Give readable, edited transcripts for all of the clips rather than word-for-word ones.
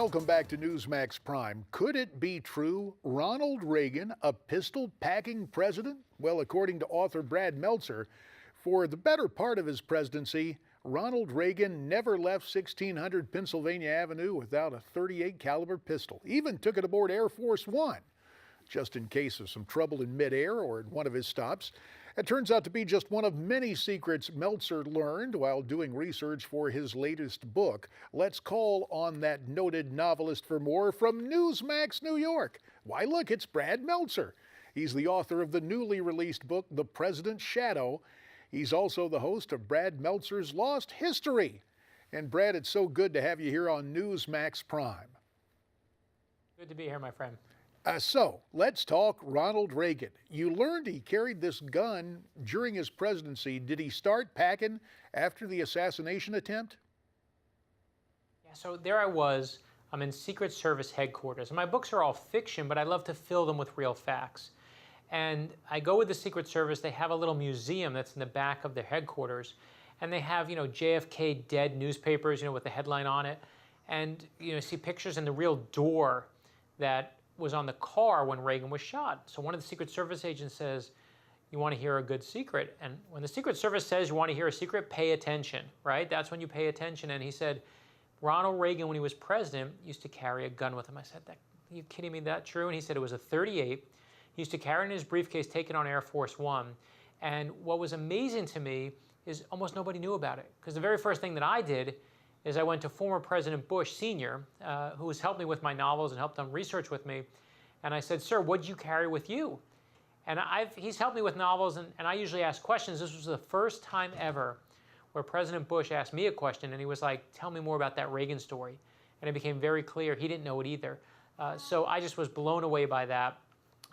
Welcome back to Newsmax Prime. Could it be true? Ronald Reagan, a pistol-packing president? Well, according to author Brad Meltzer, for the better part of his presidency, Ronald Reagan never left 1600 Pennsylvania Avenue without a .38 caliber pistol. Even took it aboard Air Force One, just in case of some trouble in midair or in one of his stops. It turns out to be just one of many secrets Meltzer learned while doing research for his latest book. Let's call on that noted novelist for more from Newsmax, New York. Why, look, it's Brad Meltzer. He's the author of the newly released book, The President's Shadow. He's also the host of Brad Meltzer's Lost History. And Brad, it's so good to have you here on Newsmax Prime. Good to be here, my friend. So let's talk Ronald Reagan. You learned he carried this gun during his presidency. Did he start packing after the assassination attempt? Yeah, so there I was. I'm in Secret Service headquarters. And my books are all fiction, but I love to fill them with real facts. And I go with the Secret Service. They have a little museum that's in the back of their headquarters. And they have, JFK dead newspapers, with the headline on it. And, see pictures in the real door that was on the car when Reagan was shot. So one of the Secret Service agents says, you want to hear a good secret? And when the Secret Service says you want to hear a secret, pay attention, right? That's when you pay attention. And he said, Ronald Reagan, when he was president, used to carry a gun with him. I said, are you kidding me? That true? And he said it was a .38. He used to carry it in his briefcase, take it on Air Force One. And what was amazing to me is almost nobody knew about it. Because the very first thing that I did is I went to former President Bush Sr., who has helped me with my novels and helped done research with me. And I said, sir, what'd you carry with you? And he's helped me with novels, and I usually ask questions. This was the first time ever where President Bush asked me a question, and he was like, tell me more about that Reagan story. And it became very clear he didn't know it either. So I just was blown away by that.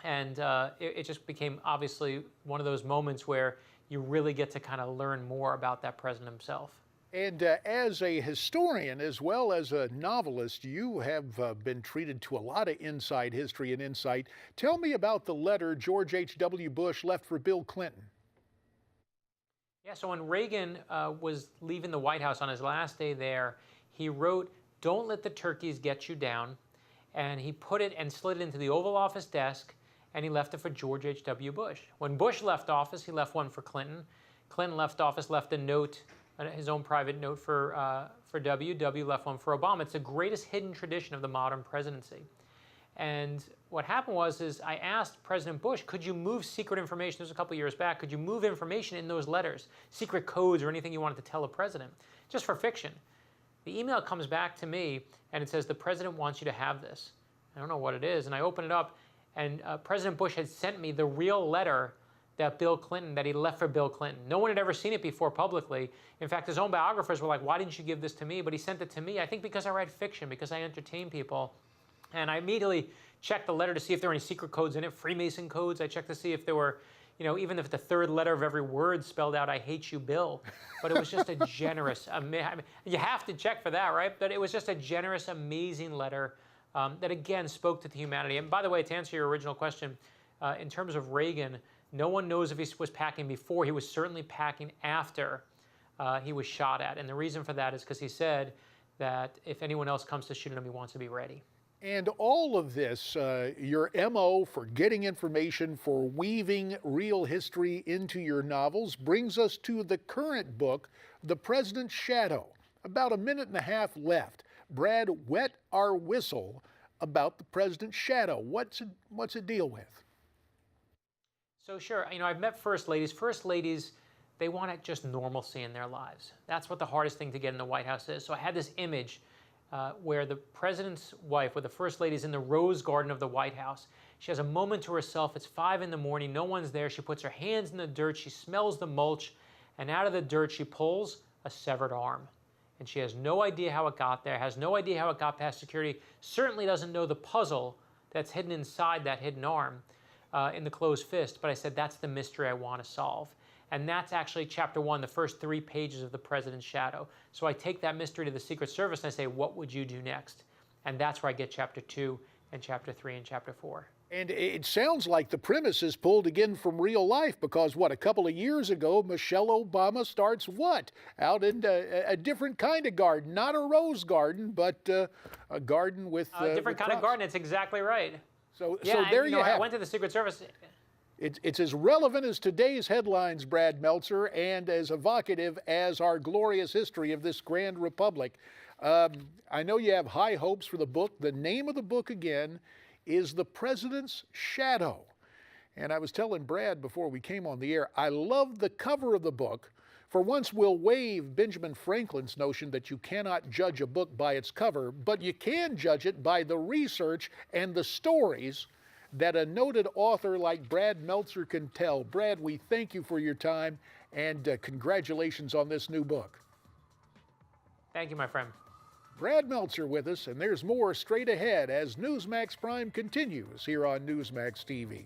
And it just became obviously one of those moments where you really get to kind of learn more about that president himself. And as a historian as well as a novelist, you have been treated to a lot of inside history and insight. Tell me about the letter George H.W. Bush left for Bill Clinton. Yeah, so when Reagan was leaving the White House on his last day there, he wrote, don't let the turkeys get you down. And he put it and slid it into the Oval Office desk, and he left it for George H.W. Bush. When Bush left office, he left one for Clinton. Clinton left office, left a note, his own private note for W. W left one for Obama. It's the greatest hidden tradition of the modern presidency. And what happened is I asked President Bush, could you move secret information? This was a couple years back. Could you move information in those letters, secret codes or anything you wanted to tell a president, just for fiction? The email comes back to me, and it says, the president wants you to have this. I don't know what it is. And I open it up, and President Bush had sent me the real letter that he left for Bill Clinton. No one had ever seen it before publicly. In fact, his own biographers were like, why didn't you give this to me? But he sent it to me, I think because I write fiction, because I entertain people. And I immediately checked the letter to see if there were any secret codes in it, Freemason codes. I checked to see if there were, even if the third letter of every word spelled out, I hate you, Bill. But it was just a generous, you have to check for that, right? But it was just a generous, amazing letter that, again, spoke to the humanity. And by the way, to answer your original question, in terms of Reagan, no one knows if he was packing before. He was certainly packing after he was shot at. And the reason for that is because he said that if anyone else comes to shoot him, he wants to be ready. And all of this, your MO for getting information, for weaving real history into your novels, brings us to the current book, The President's Shadow. About a minute and a half left. Brad, wet our whistle about The President's Shadow. What's it deal with? So sure, I've met first ladies. First ladies, they want just normalcy in their lives. That's what the hardest thing to get in the White House is. So I had this image where the president's wife, where the first lady is in the rose garden of the White House. She has a moment to herself. It's 5 in the morning. No one's there. She puts her hands in the dirt. She smells the mulch. And out of the dirt, she pulls a severed arm. And she has no idea how it got there, has no idea how it got past security, certainly doesn't know the puzzle that's hidden inside that hidden arm. In the closed fist, but I said, that's the mystery I want to solve. And that's actually chapter 1, the first 3 pages of The President's Shadow. So I take that mystery to the Secret Service and I say, what would you do next? And that's where I get chapter 2 and chapter 3 and chapter 4. And it sounds like the premise is pulled again from real life because, what, a couple of years ago, Michelle Obama starts what? Out in a different kind of garden, not a rose garden, but a garden with A different kind of crops. garden. It's exactly right. So Yeah, there and, you have I it. went to the Secret Service. It's as relevant as today's headlines, Brad Meltzer, and as evocative as our glorious history of this grand republic. I know you have high hopes for the book. The name of the book, again, is The President's Shadow. And I was telling Brad before we came on the air, I love the cover of the book. For once, we'll waive Benjamin Franklin's notion that you cannot judge a book by its cover, but you can judge it by the research and the stories that a noted author like Brad Meltzer can tell. Brad, we thank you for your time, and congratulations on this new book. Thank you, my friend. Brad Meltzer with us, and there's more straight ahead as Newsmax Prime continues here on Newsmax TV.